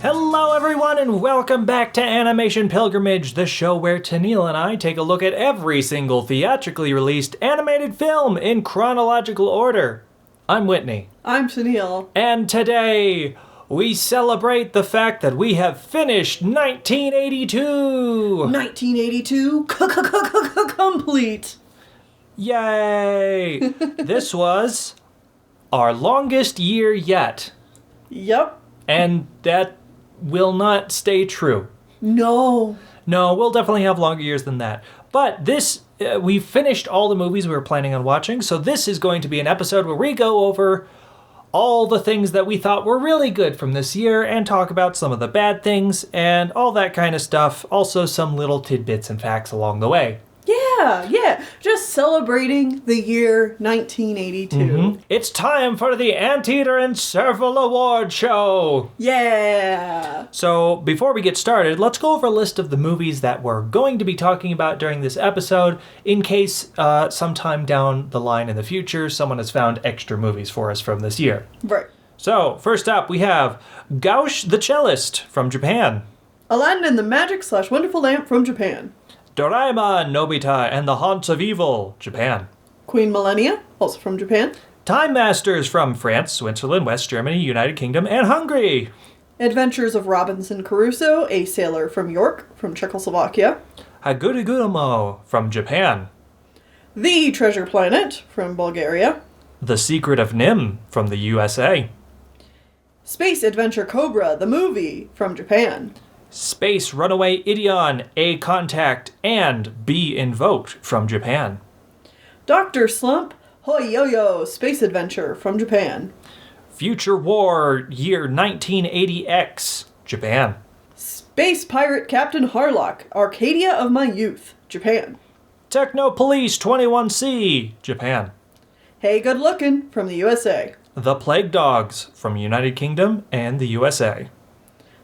Hello everyone and welcome back to Animation Pilgrimage, the show where Tennille and I take a look at every single theatrically released animated film in chronological order. I'm Whitney. I'm Tennille. And today, we celebrate the fact that we have finished 1982! 1982 complete! Yay! This was our longest year yet. Yep. And that will not stay true. No, we'll definitely have longer years than that. But this, we've finished all the movies we were planning on watching, so this is going to be an episode where we go over all the things that we thought were really good from this year and talk about some of the bad things and all that kind of stuff. Also some little tidbits and facts along the way. Yeah. Just celebrating the year 1982. Mm-hmm. It's time for the Anteater and Serval Award Show! Yeah! So, before we get started, let's go over a list of the movies that we're going to be talking about during this episode, in case sometime down the line in the future, someone has found extra movies for us from this year. Right. So, first up, we have Gauche the Cellist from Japan. Aladdin and the Magic/Wonderful Lamp from Japan. Doraemon, Nobita, and the Haunts of Evil, Japan. Queen Millennia, also from Japan. Time Masters from France, Switzerland, West Germany, United Kingdom, and Hungary. Adventures of Robinson Crusoe, a Sailor from York, from Czechoslovakia. Hagurigurumo from Japan. The Treasure Planet, from Bulgaria. The Secret of Nim from the USA. Space Adventure Cobra, the movie, from Japan. Space Runaway Ideon, A Contact, and Be Invoked from Japan. Dr. Slump, Hoi Yo-Yo, Space Adventure from Japan. Future War Year 1980X, Japan. Space Pirate Captain Harlock, Arcadia of My Youth, Japan. Techno Police 21C, Japan. Hey Good Lookin' from the USA. The Plague Dogs from United Kingdom and the USA.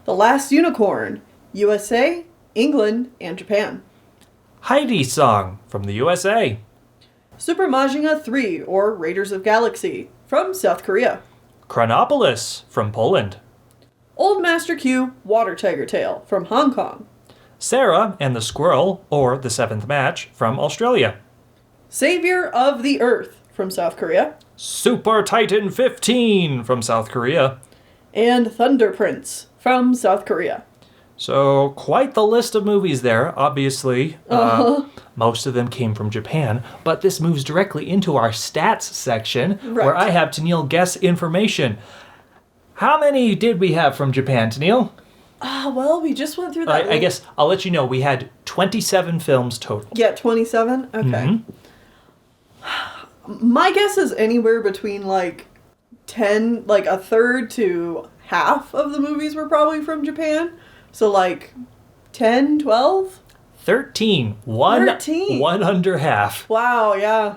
The Last Unicorn, USA, England, and Japan. Heidi Song from the USA. Super Majinga 3, or Raiders of Galaxy, from South Korea. Chronopolis from Poland. Old Master Q, Water Tiger Tail, from Hong Kong. Sarah and the Squirrel, or The Seventh Match, from Australia. Savior of the Earth, from South Korea. Super Titan 15 from South Korea. And Thunder Prince, from South Korea. So, quite the list of movies there, obviously. Most of them came from Japan, but this moves directly into our stats section, right, where I have Tennille guess information. How many did we have from Japan, Tennille? Well, we just went through that. I guess I'll let you know. We had 27 films total. Yeah, 27? Okay. Mm-hmm. My guess is anywhere between, 10, a third to half of the movies were probably from Japan. So, 10, 12? 13. 13? One under half. Wow, yeah.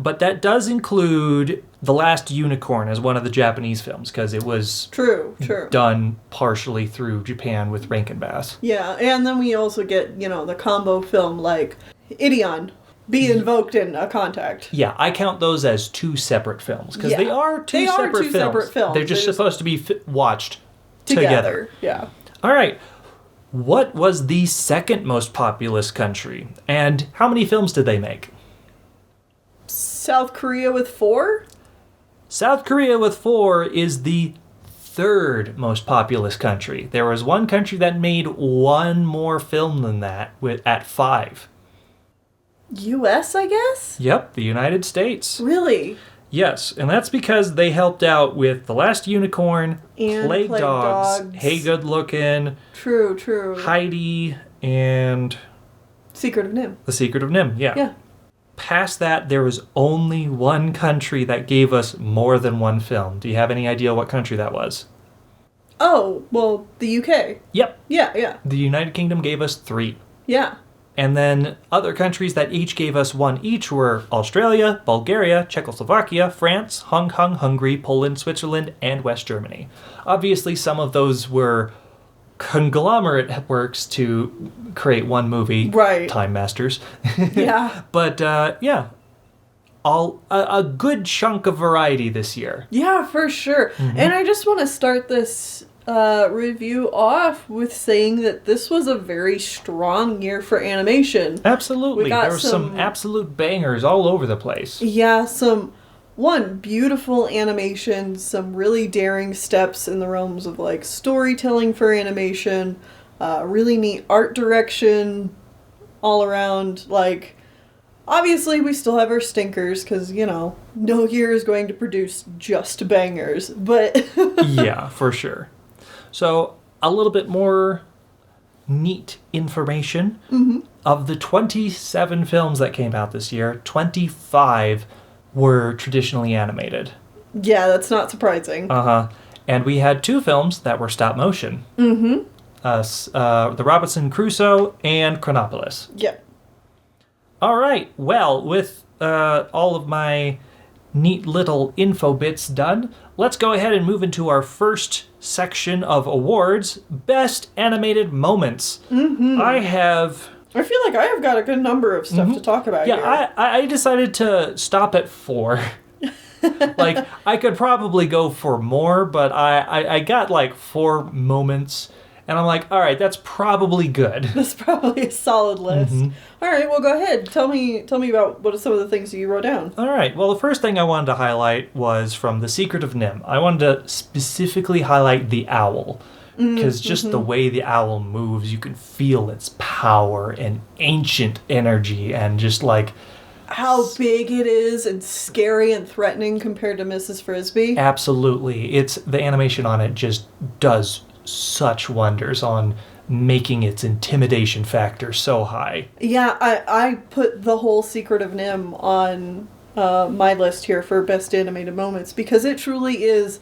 But that does include The Last Unicorn as one of the Japanese films, because it was True. done partially through Japan with Rankin Bass. Yeah, and then we also get, the combo film like Ideon, Be Invoked, and A Contact. Yeah, I count those as two separate films, because they are two separate films. They're just supposed to be watched together. Yeah. All right. What was the second most populous country, and how many films did they make? South Korea with 4? South Korea with 4 is the third most populous country. There was one country that made one more film than that at 5. US, I guess? Yep, the United States. Really? Yes, and that's because they helped out with The Last Unicorn, and Plague Dogs, Hey Good Lookin', True. Heidi, and Secret of Nim. The Secret of Nim, yeah. Past that, there was only one country that gave us more than one film. Do you have any idea what country that was? Oh, well, the UK. Yep. Yeah. The United Kingdom gave us 3. Yeah. And then other countries that each gave us 1 each were Australia, Bulgaria, Czechoslovakia, France, Hong Kong, Hungary, Poland, Switzerland, and West Germany. Obviously, some of those were conglomerate works to create one movie. Right. Time Masters. Yeah. But, a good chunk of variety this year. Yeah, for sure. Mm-hmm. And I just want to start this review off with saying that this was a very strong year for animation. Absolutely. We got There were some absolute bangers all over the place. Yeah, beautiful animation, some really daring steps in the realms of like storytelling for animation, really neat art direction all around. Like, obviously we still have our stinkers because, no year is going to produce just bangers, but... Yeah, for sure. So, a little bit more neat information. Of the 27 films that came out this year, 25 were traditionally animated. Yeah, that's not surprising. And we had 2 films that were stop motion. The Robinson Crusoe and Chronopolis. Yeah. All right. Well, with all of my neat little info bits done, let's go ahead and move into our first section of awards, Best Animated Moments. I feel like I have got a good number of stuff to talk about here. Yeah, I decided to stop at 4. Like, I could probably go for more, but I got like 4 moments, and I'm like, all right, that's probably good. That's probably a solid list. All right, well, go ahead. Tell me about what are some of the things that you wrote down. All right, well, the first thing I wanted to highlight was from The Secret of Nim. I wanted to specifically highlight the owl. Because just the way the owl moves, you can feel its power and ancient energy, and just like... how big it is and scary and threatening compared to Mrs. Frisbee. Absolutely. The animation on it just does such wonders on making its intimidation factor so high. Yeah, I put the whole Secret of Nim on my list here for best animated moments because it truly is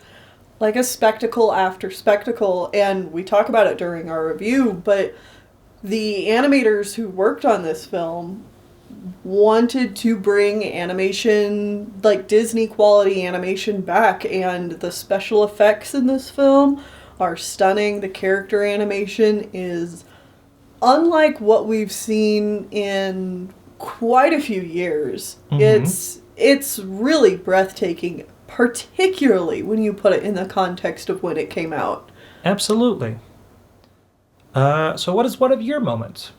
like a spectacle after spectacle, and we talk about it during our review, but the animators who worked on this film wanted to bring animation, like Disney quality animation, back, and the special effects in this film are stunning. The character animation is unlike what we've seen in quite a few years. It's really breathtaking, particularly when you put it in the context of when it came out. Absolutely. So what is one of your moments?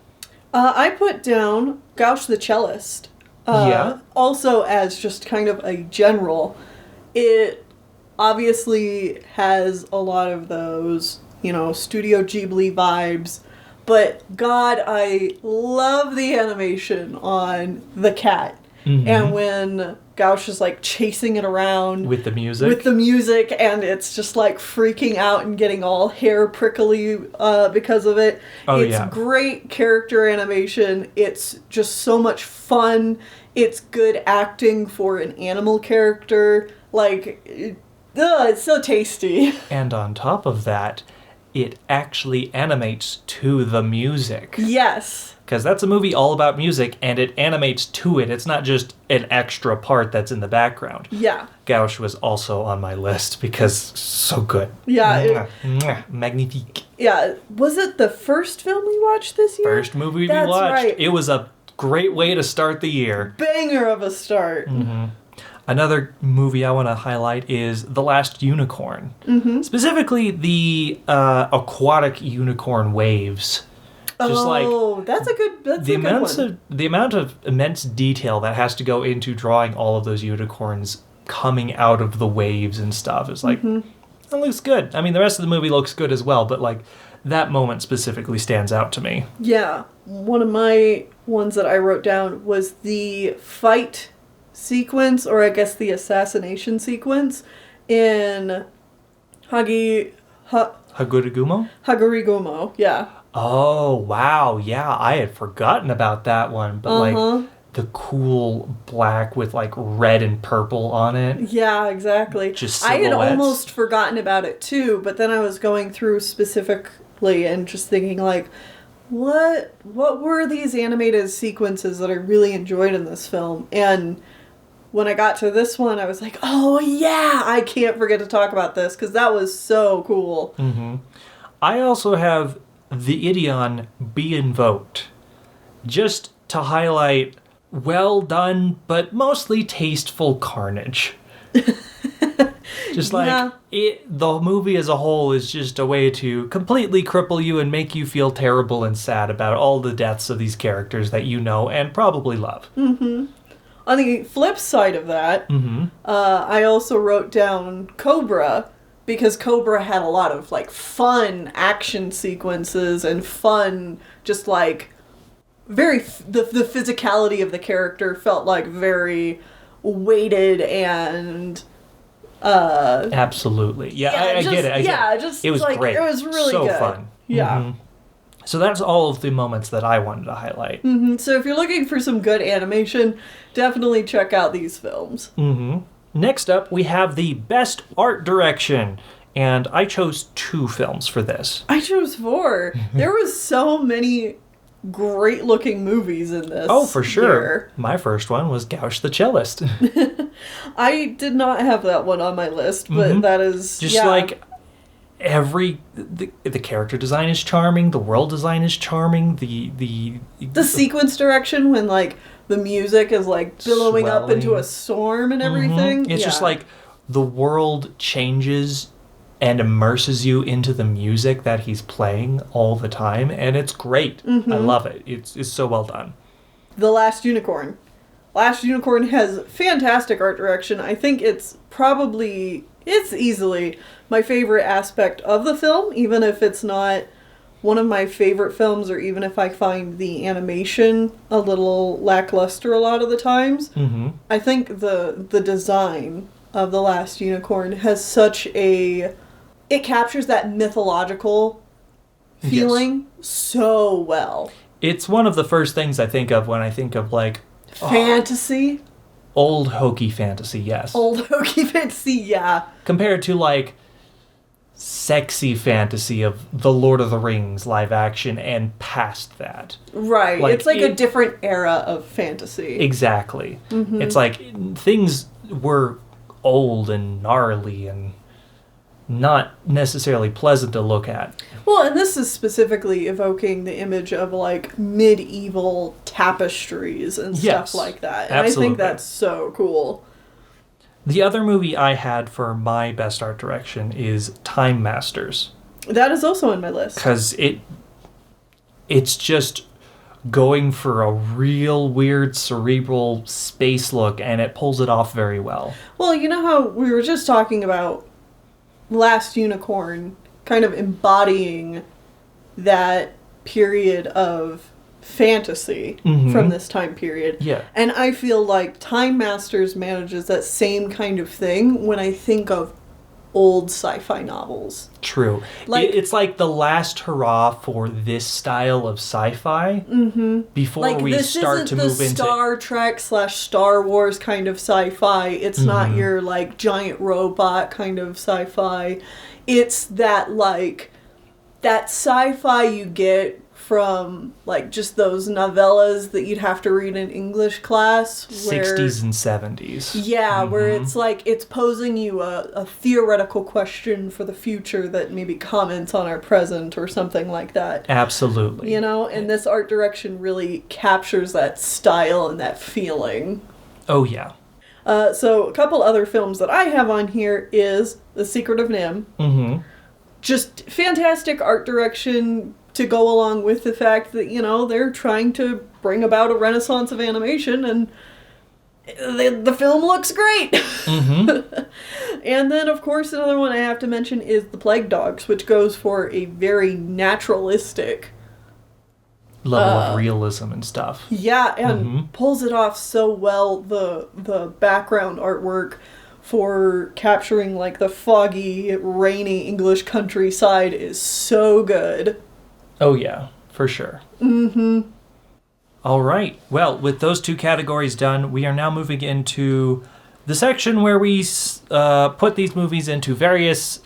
I put down Gauche the Cellist. Also as just kind of a general. It obviously has a lot of those, Studio Ghibli vibes. But God, I love the animation on the cat. And when Gauche is like chasing it around with the music, and it's just like freaking out and getting all hair prickly because of it. It's great character animation. It's just so much fun. It's good acting for an animal character. Like, it's so tasty. And on top of that, it actually animates to the music. Yes. Because that's a movie all about music, and it animates to it. It's not just an extra part that's in the background. Yeah. Gauche was also on my list because so good. Yeah. Magnifique. Yeah. Was it the first film we watched this year? First movie we watched. Right. It was a great way to start the year. Banger of a start. Another movie I want to highlight is The Last Unicorn. Specifically, the aquatic unicorn waves. Just that's a good one. The amount of immense detail that has to go into drawing all of those unicorns coming out of the waves and stuff is like, that looks good. I mean, the rest of the movie looks good as well, but like that moment specifically stands out to me. Yeah. One of my ones that I wrote down was the fight sequence, or I guess the assassination sequence in Hagurigumo, yeah. Oh, wow. Yeah, I had forgotten about that one. But, like, the cool black with, like, red and purple on it. Yeah, exactly. Just silhouettes. I had almost forgotten about it, too. But then I was going through specifically and just thinking, like, what were these animated sequences that I really enjoyed in this film? And when I got to this one, I was like, oh, yeah, I can't forget to talk about this because that was so cool. I also have the Idion Be Invoked, just to highlight well done, but mostly tasteful carnage. Just like, the movie as a whole is just a way to completely cripple you and make you feel terrible and sad about all the deaths of these characters that you know and probably love. Mm-hmm. On the flip side of that, I also wrote down Cobra, because Cobra had a lot of, like, fun action sequences and fun, just, like, the physicality of the character felt, like, very weighted and... Absolutely. Yeah, I get it. It was, like, great. It was really so good. Fun. Yeah. Mm-hmm. So that's all of the moments that I wanted to highlight. Mm-hmm. So if you're looking for some good animation, definitely check out these films. Mm-hmm. Next up, we have the Best Art Direction. And I chose 2 films for this. I chose 4. There was so many great-looking movies in this. Oh, for sure. Year. My first one was Gauche the Cellist. I did not have that one on my list, but that is... Just like... The character design is charming, the world design is charming, the sequence direction when, like, the music is, like, billowing up into a storm and everything. It's just like the world changes and immerses you into the music that he's playing all the time, and it's great. I love it. It's so well done. The Last Unicorn. Last Unicorn has fantastic art direction. I think it's easily my favorite aspect of the film, even if it's not one of my favorite films, or even if I find the animation a little lackluster a lot of the times. I think the design of The Last Unicorn has such a... It captures that mythological feeling so well. It's one of the first things I think of when I think of, like... Fantasy? Old hokey fantasy, yes. Old hokey fantasy, yeah. Compared to, like, sexy fantasy of the Lord of the Rings live action and past that. Right. Like, it's like a different era of fantasy. Exactly. It's like things were old and gnarly and not necessarily pleasant to look at. Well, and this is specifically evoking the image of, like, medieval tapestries and stuff like that. And absolutely. I think that's so cool. The other movie I had for my best art direction is Time Masters. That is also on my list. Because it's just going for a real weird cerebral space look, and it pulls it off very well. Well, you know how we were just talking about Last Unicorn kind of embodying that period of fantasy from this time period. Yeah. And I feel like Time Masters manages that same kind of thing when I think of old sci-fi novels. True. Like, it's like the last hurrah for this style of sci-fi before like, we start to move into... This isn't the Star Trek / Star Wars kind of sci-fi. It's not your, like, giant robot kind of sci-fi. It's that, like, that sci-fi you get from, like, just those novellas that you'd have to read in English class. 60s and 70s. Yeah, where it's like, it's posing you a theoretical question for the future that maybe comments on our present or something like that. Absolutely. You know, and this art direction really captures that style and that feeling. Oh, yeah. So a couple other films that I have on here is The Secret of NIMH. Just fantastic art direction to go along with the fact that, you know, they're trying to bring about a renaissance of animation, and the film looks great. And then, of course, another one I have to mention is The Plague Dogs, which goes for a very naturalistic level of realism and stuff. Yeah, and pulls it off so well. The background artwork for capturing, like, the foggy, rainy English countryside is so good. Oh, yeah, for sure. All right. Well, with those 2 categories done, we are now moving into the section where we put these movies into various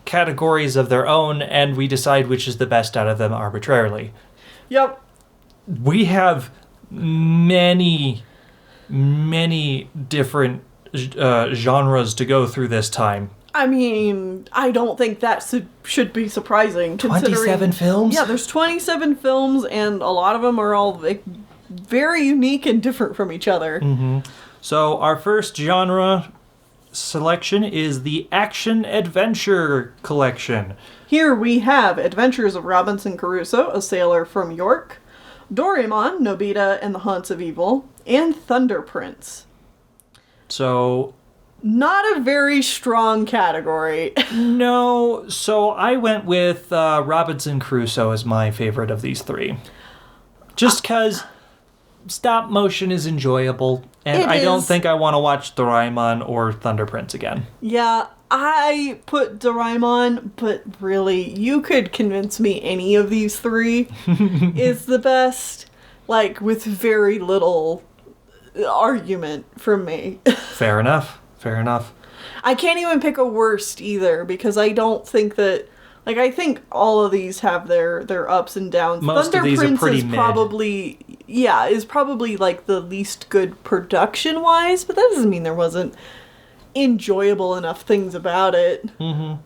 categories of their own, and we decide which is the best out of them arbitrarily. Yep. We have many different genres to go through this time. I mean, I don't think that should be surprising. 27 films? Yeah, there's 27 films, and a lot of them are all, like, very unique and different from each other. So our first genre selection is the Action Adventure Collection. Here we have Adventures of Robinson Crusoe, a Sailor from York, Doraemon, Nobita and the Haunts of Evil, and Thunder Prince. So... not a very strong category. No, so I went with Robinson Crusoe as my favorite of these three. Just because stop motion is enjoyable, and I don't think I want to watch Doraemon or Thunder Prince again. Yeah, I put Doraemon, but really, you could convince me any of these three is the best, like, with very little argument from me. Fair enough. Fair enough. I can't even pick a worst either, because I don't think that... like, I think all of these have their ups and downs. Most Thunder of these Prince are pretty is mid. is probably, like, the least good production-wise, but that doesn't mean there wasn't enjoyable enough things about it. Mm-hmm.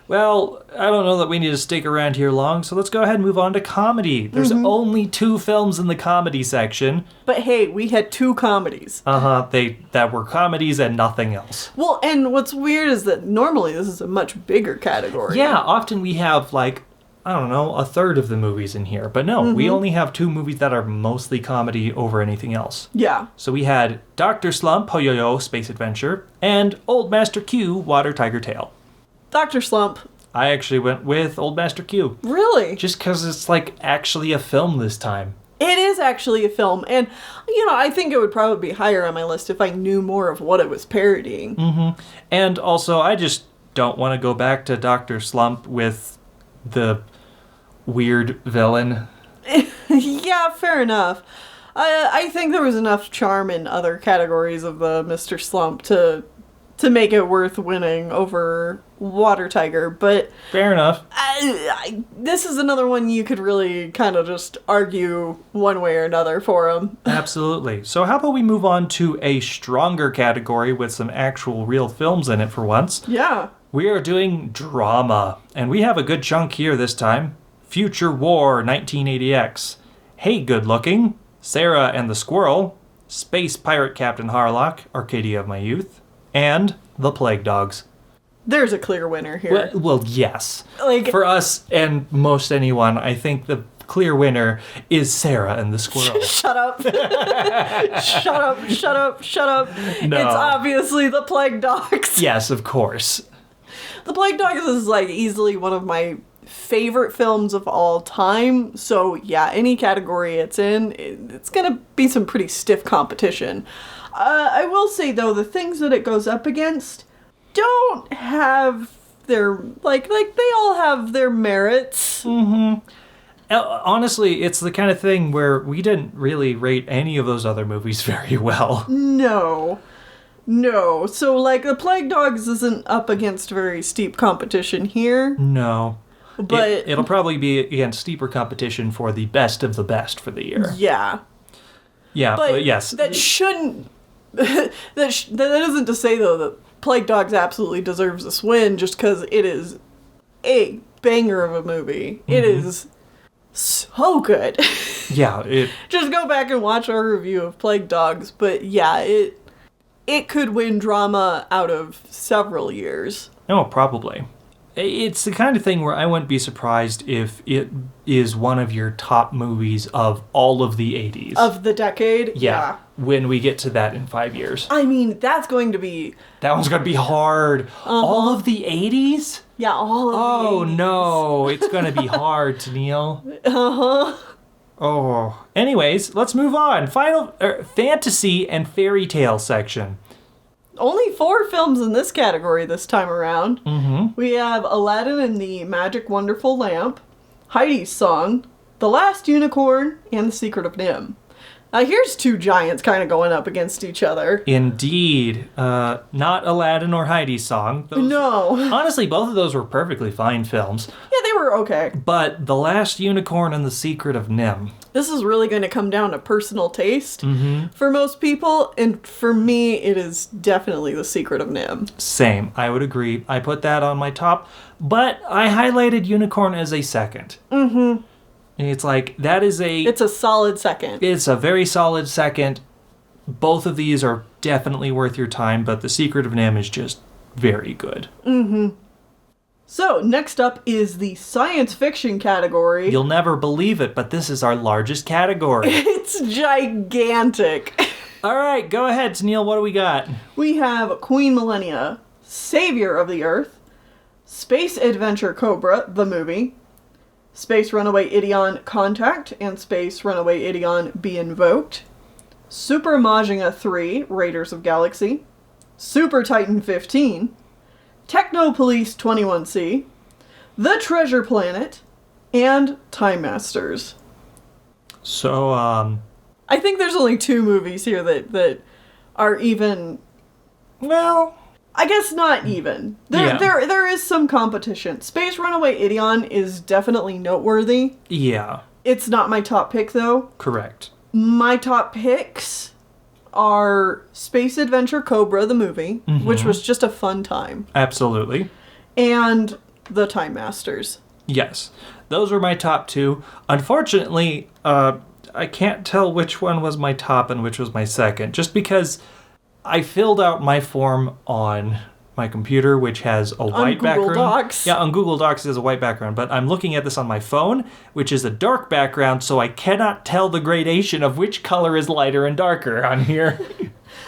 Well, I don't know that we need to stick around here long, so let's go ahead and move on to comedy. There's only 2 films in the comedy section. But hey, we had 2 comedies. That were comedies and nothing else. Well, and what's weird is that normally this is a much bigger category. Yeah, often we have, like, I don't know, a third of the movies in here. But no, we only have 2 movies that are mostly comedy over anything else. Yeah. So we had Dr. Slump, Ho-Yo-Yo, Space Adventure, and Old Master Q, Water Tiger Tail. Dr. Slump. I actually went with Old Master Q. Really? Just because it's, like, actually a film this time. It is actually a film, and, I think it would probably be higher on my list if I knew more of what it was parodying. Mm-hmm. And also, I just don't want to go back to Dr. Slump with the weird villain. Yeah, fair enough. I think there was enough charm in other categories of the Mr. Slump to make it worth winning over Water Tiger, but... fair enough. This is another one you could really kind of just argue one way or another for him. Absolutely. So how about we move on to a stronger category with some actual real films in it for once? Yeah. We are doing drama, and we have a good chunk here this time. Future War 1980X, Hey Good Looking, Sarah and the Squirrel, Space Pirate Captain Harlock, Arcadia of My Youth, and The Plague Dogs. There's a clear winner here. Well, yes. Like, for us and most anyone, I think the clear winner is Sarah and the Squirrel. Shut up. Shut up. No. It's obviously The Plague Dogs. Yes, of course. The Plague Dogs is, like, easily one of my favorite films of all time. So, yeah, any category it's in, it's gonna be some pretty stiff competition. I will say, though, the things that it goes up against don't have their, like they all have their merits. Mm-hmm. Honestly, it's the kind of thing where we didn't really rate any of those other movies very well. No. So, like, The Plague Dogs isn't up against very steep competition here. No. But it'll probably be against steeper competition for the best of the best for the year. Yeah. Yeah, but yes. That shouldn't... that isn't to say, though, that Plague Dogs absolutely deserves this win just because it is a banger of a movie. Mm-hmm. It is so good. Yeah. Just go back and watch our review of Plague Dogs. But yeah, it could win drama out of several years. Oh, probably. It's the kind of thing where I wouldn't be surprised if it is one of your top movies of all of the 80s. Of the decade? Yeah. When we get to that in 5 years. I mean, that's going to be... that one's going to be hard. Uh-huh. All of the 80s? Yeah, all of the 80s. Oh, no. It's going to be hard, Tennille. Uh-huh. Oh. Anyways, let's move on. Final fantasy and fairy tale section. Only 4 films in this category this time around. Mm-hmm. We have Aladdin and the Magic Wonderful Lamp, Heidi's Song, The Last Unicorn, and The Secret of NIMH. Now here's 2 giants kind of going up against each other. Indeed. Not Aladdin or Heidi's Song. No. Honestly, both of those were perfectly fine films. Yeah, they were okay. But The Last Unicorn and The Secret of NIMH. This is really going to come down to personal taste for most people, and for me, it is definitely The Secret of NIMH. Same. I would agree. I put that on my top, but I highlighted Unicorn as a second. Mm-hmm. It's like, that is it's a solid second. It's a very solid second. Both of these are definitely worth your time, but The Secret of NIMH is just very good. So, next up is the science fiction category. You'll never believe it, but this is our largest category. It's gigantic. All right, go ahead, Neil. What do we got? We have Queen Millennia, Savior of the Earth, Space Adventure Cobra, the movie, Space Runaway Idion Contact, and Space Runaway Idion Be Invoked, Super Majinga 3, Raiders of Galaxy, Super Titan 15, Techno Police 21C, The Treasure Planet, and Time Masters. So, I think there's only 2 movies here that are even... well... I guess not even. There is some competition. Space Runaway Idion is definitely noteworthy. Yeah. It's not my top pick, though. Correct. My top picks are Space Adventure Cobra, the movie, which was just a fun time. Absolutely. And The Time Masters. Yes. Those were my top 2. Unfortunately, I can't tell which one was my top and which was my second, just because I filled out my form on my computer, which has a white background. On Google Docs. Yeah, on Google Docs it has a white background, but I'm looking at this on my phone, which is a dark background, so I cannot tell the gradation of which color is lighter and darker on here.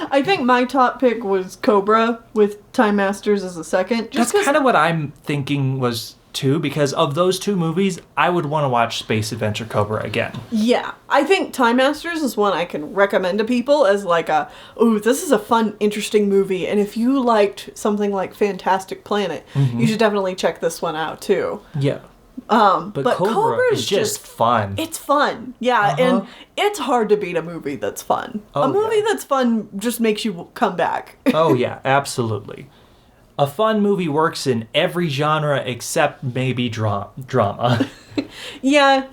I think my top pick was Cobra, with Time Masters as a second. That's kind of what I'm thinking was too, because of those 2 movies, I would want to watch Space Adventure Cobra again. Yeah, I think Time Masters is one I can recommend to people as like this is a fun, interesting movie, and if you liked something like Fantastic Planet, you should definitely check this one out too. Yeah. But Cobra is just fun. It's fun, yeah, and it's hard to beat a movie that's fun. A movie that's fun just makes you come back. Oh yeah, absolutely. A fun movie works in every genre except maybe drama. Yeah.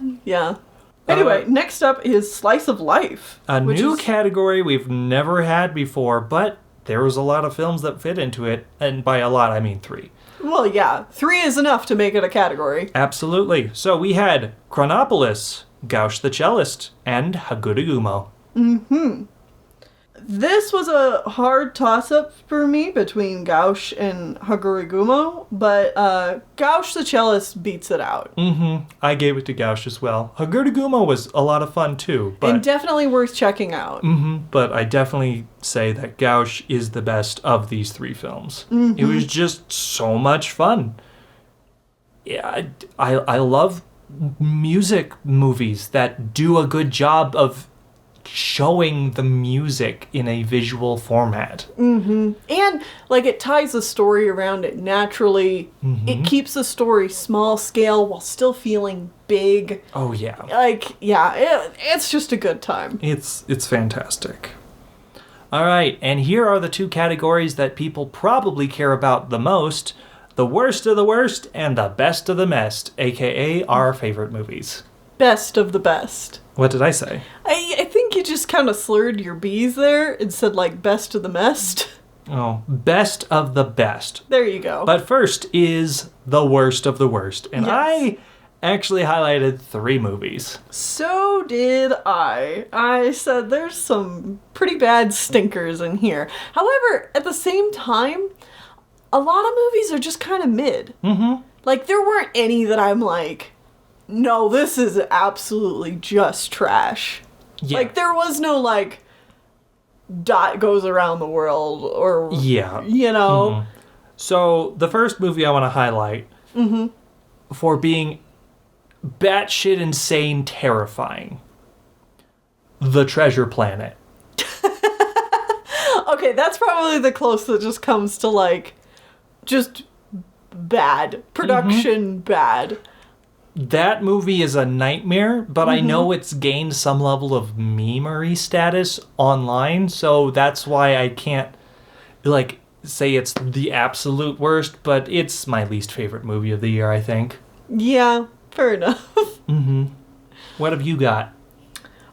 Anyway, next up is Slice of Life. A new category we've never had before, but there was a lot of films that fit into it, and by a lot I mean 3. Well, yeah, 3 is enough to make it a category. Absolutely. So we had Chronopolis, Gauche the Cellist, and Haguragumo. This was a hard toss-up for me between Gauche and Haguragumo, but Gauche the Cellist beats it out. I gave it to Gauche as well. Haguragumo was a lot of fun too. But, and definitely worth checking out. But I definitely say that Gauche is the best of these 3 films. It was just so much fun. Yeah, I love music movies that do a good job of showing the music in a visual format. And like it ties the story around it naturally. It keeps the story small scale while still feeling big. Oh yeah. Like, yeah, it's just a good time. It's fantastic. All right, and here are the 2 categories that people probably care about the most: the worst of the worst and the best of the best, aka our favorite movies. Best of the best. What did I say? I think you just kind of slurred your B's there and said, like, best of the best. Oh, best of the best. There you go. But first is the worst of the worst. And Yes. I actually highlighted 3 movies. So did I. I said there's some pretty bad stinkers in here. However, at the same time, a lot of movies are just kind of mid. Like, there weren't any that I'm like, no, this is absolutely just trash. Yeah. Like, there was no, like, Dot Goes Around the World or, Yeah. you know. So, the first movie I want to highlight for being batshit insane terrifying: The Treasure Planet. Okay, that's probably the closest that just comes to, like, just bad. Production bad. That movie is a nightmare, but I know it's gained some level of memery status online, so that's why I can't, like, say it's the absolute worst, but it's my least favorite movie of the year, I think. Yeah, fair enough. What have you got?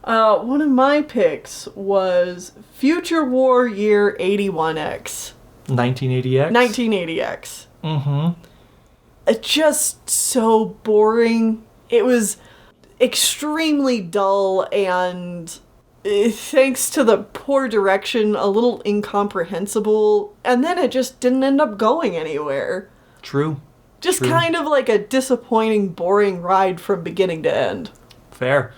One of my picks was Future War Year 81X. 1980X? 1980X. It's just so boring. It was extremely dull and thanks to the poor direction, a little incomprehensible, and then it just didn't end up going anywhere. True. Just kind of like a disappointing, boring ride from beginning to end. Fair.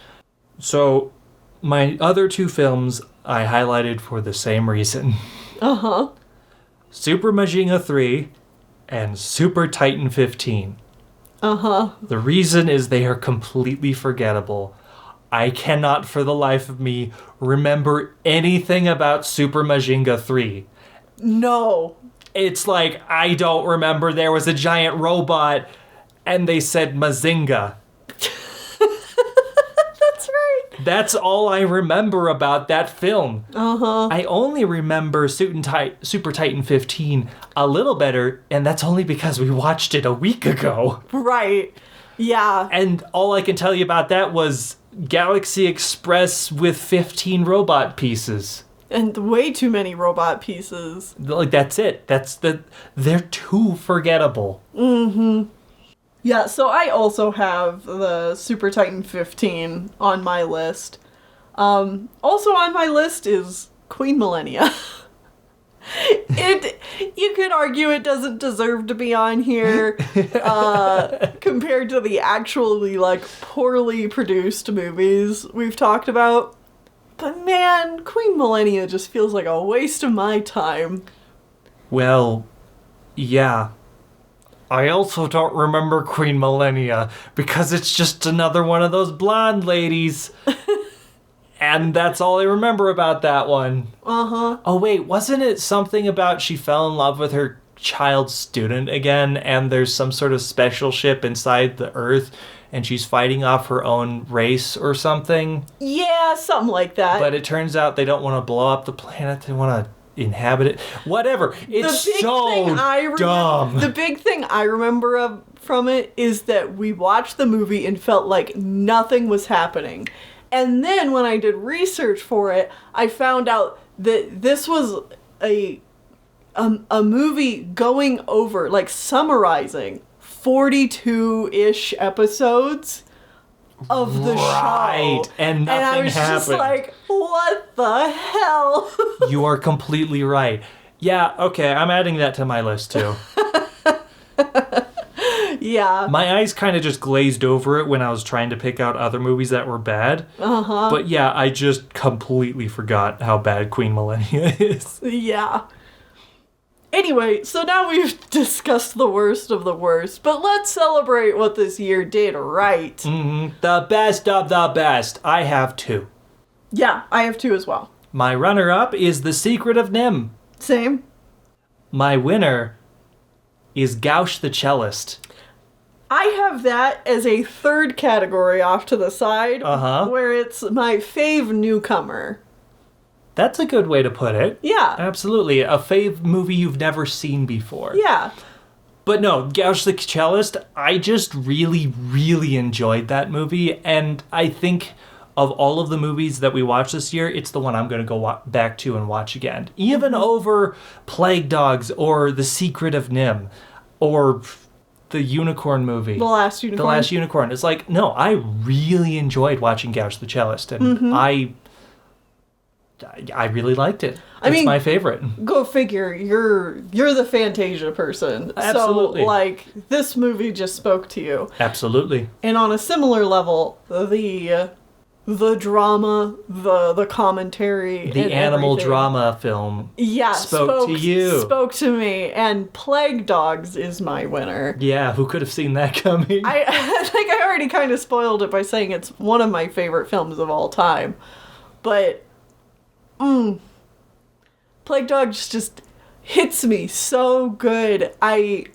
So, my other two films I highlighted for the same reason. Uh-huh. Super Majinga 3 and Super Titan 15. Uh-huh. The reason is they are completely forgettable. I cannot for the life of me remember anything about Super Majinga 3. No. It's like, I don't remember there was a giant robot and they said Mazinga. That's right. That's all I remember about that film. Uh-huh. I only remember Super Titan 15 a little better, and that's only because we watched it a week ago. Right. Yeah. And all I can tell you about that was Galaxy Express with 15 robot pieces. And way too many robot pieces. Like, that's it. They're too forgettable. Mm-hmm. Yeah, so I also have the Super Titan 15 on my list. Also on my list is Queen Millennia. You could argue it doesn't deserve to be on here compared to the actually, like, poorly produced movies we've talked about. But man, Queen Millennia just feels like a waste of my time. Well, yeah. I also don't remember Queen Millennia because it's just another one of those blonde ladies. And that's all I remember about that one. Uh-huh. Oh, wait, wasn't it something about she fell in love with her child student again, and there's some sort of special ship inside the Earth, and she's fighting off her own race or something? Yeah, something like that. But it turns out they don't want to blow up the planet, they want to inhabit it. Whatever. It's so dumb. The big thing I remember from it is that we watched the movie and felt like nothing was happening. And then when I did research for it, I found out that this was a movie going over, like, summarizing 42-ish episodes of the show. And nothing happened. And I was just like, what the hell? You are completely right. Yeah, okay, I'm adding that to my list too. Yeah. My eyes kind of just glazed over it when I was trying to pick out other movies that were bad. Uh-huh. But yeah, I just completely forgot how bad Queen Millennia is. Yeah. Anyway, so now we've discussed the worst of the worst, but let's celebrate what this year did right. Mm-hmm. The best of the best. I have two. Yeah, I have two as well. My runner-up is The Secret of Nim. Same. My winner is Gauche the Cellist. I have that as a third category off to the side, where it's my fave newcomer. That's a good way to put it. Yeah. Absolutely. A fave movie you've never seen before. Yeah. But no, Gauche the Cellist, I just really, really enjoyed that movie. And I think of all of the movies that we watched this year, it's the one I'm going to go back to and watch again. Even over Plague Dogs or The Secret of Nim or the unicorn movie. The Last Unicorn. The Last Unicorn. It's like, no, I really enjoyed watching Gauche the Cellist. And I really liked it. It's my favorite. Go figure. You're the Fantasia person. Absolutely. So, like, this movie just spoke to you. Absolutely. And on a similar level, the drama, the commentary, the and animal everything. drama film spoke to you. Spoke to me, and Plague Dogs is my winner. Yeah, who could have seen that coming? I think I already kind of spoiled it by saying it's one of my favorite films of all time. But, Plague Dogs just hits me so good. I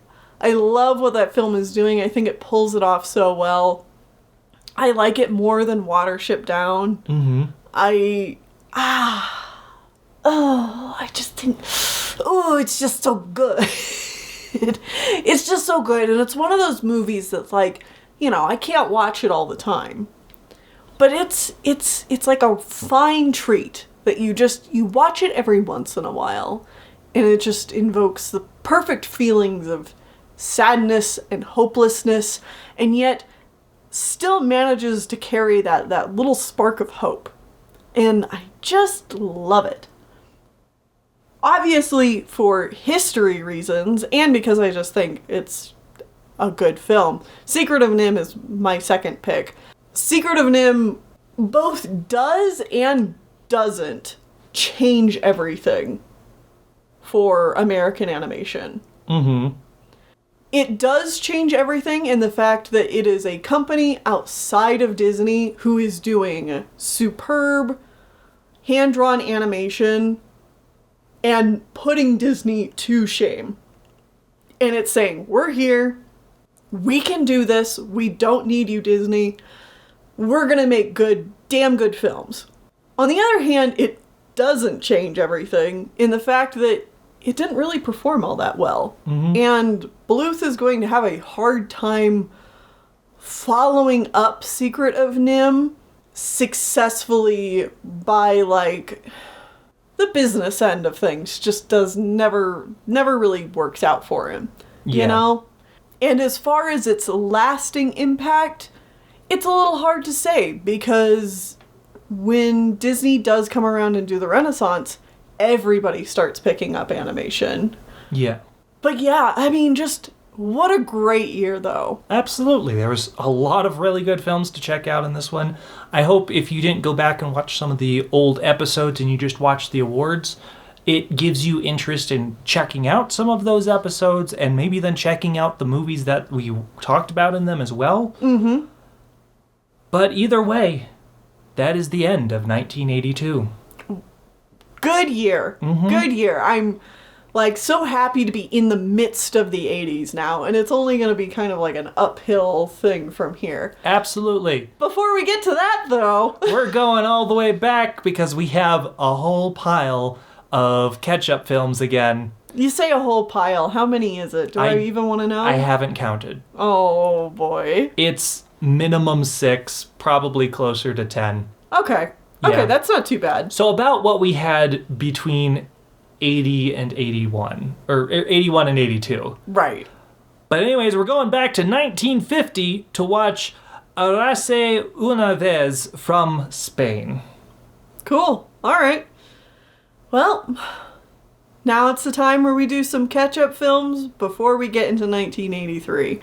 love what that film is doing. I think it pulls it off so well. I like it more than Watership Down. Mm-hmm. I just think, it's just so good. It's just so good, and it's one of those movies that's like, I can't watch it all the time. But it's like a fine treat that you watch it every once in a while, and it just invokes the perfect feelings of sadness and hopelessness, and yet still manages to carry that little spark of hope. And I just love it. Obviously, for history reasons, and because I just think it's a good film, Secret of Nim is my second pick. Secret of Nim both does and doesn't change everything for American animation. Mm-hmm. It does change everything in the fact that it is a company outside of Disney who is doing superb hand-drawn animation and putting Disney to shame. And it's saying, we're here, we can do this, we don't need you, Disney, we're gonna make damn good films. On the other hand, it doesn't change everything in the fact that it didn't really perform all that well. Mm-hmm. And Bluth is going to have a hard time following up Secret of Nim successfully by, like, the business end of things just never really works out for him. Yeah. You know? And as far as its lasting impact, it's a little hard to say, because when Disney does come around and do the Renaissance, everybody starts picking up animation. Yeah. But yeah, I mean, just what a great year, though. Absolutely. There was a lot of really good films to check out in this one. I hope if you didn't go back and watch some of the old episodes and you just watched the awards, it gives you interest in checking out some of those episodes and maybe then checking out the movies that we talked about in them as well. Mm-hmm. But either way, that is the end of 1982. Good year. Mm-hmm. Good year. I'm, like, so happy to be in the midst of the 80s now, and it's only going to be kind of like an uphill thing from here. Absolutely. Before we get to that, though... We're going all the way back because we have a whole pile of catch-up films again. You say a whole pile. How many is it? Do I even want to know? I haven't counted. Oh, boy. It's minimum 6, probably closer to 10. Okay. Yeah. Okay, that's not too bad. So about what we had between 80 and 81. Or 81 and 82. Right. But anyways, we're going back to 1950 to watch Arase una vez from Spain. Cool. All right. Well, now it's the time where we do some catch-up films before we get into 1983.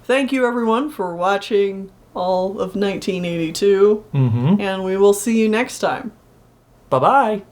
Thank you, everyone, for watching all of 1982. Mm-hmm. And we will see you next time. Bye-bye.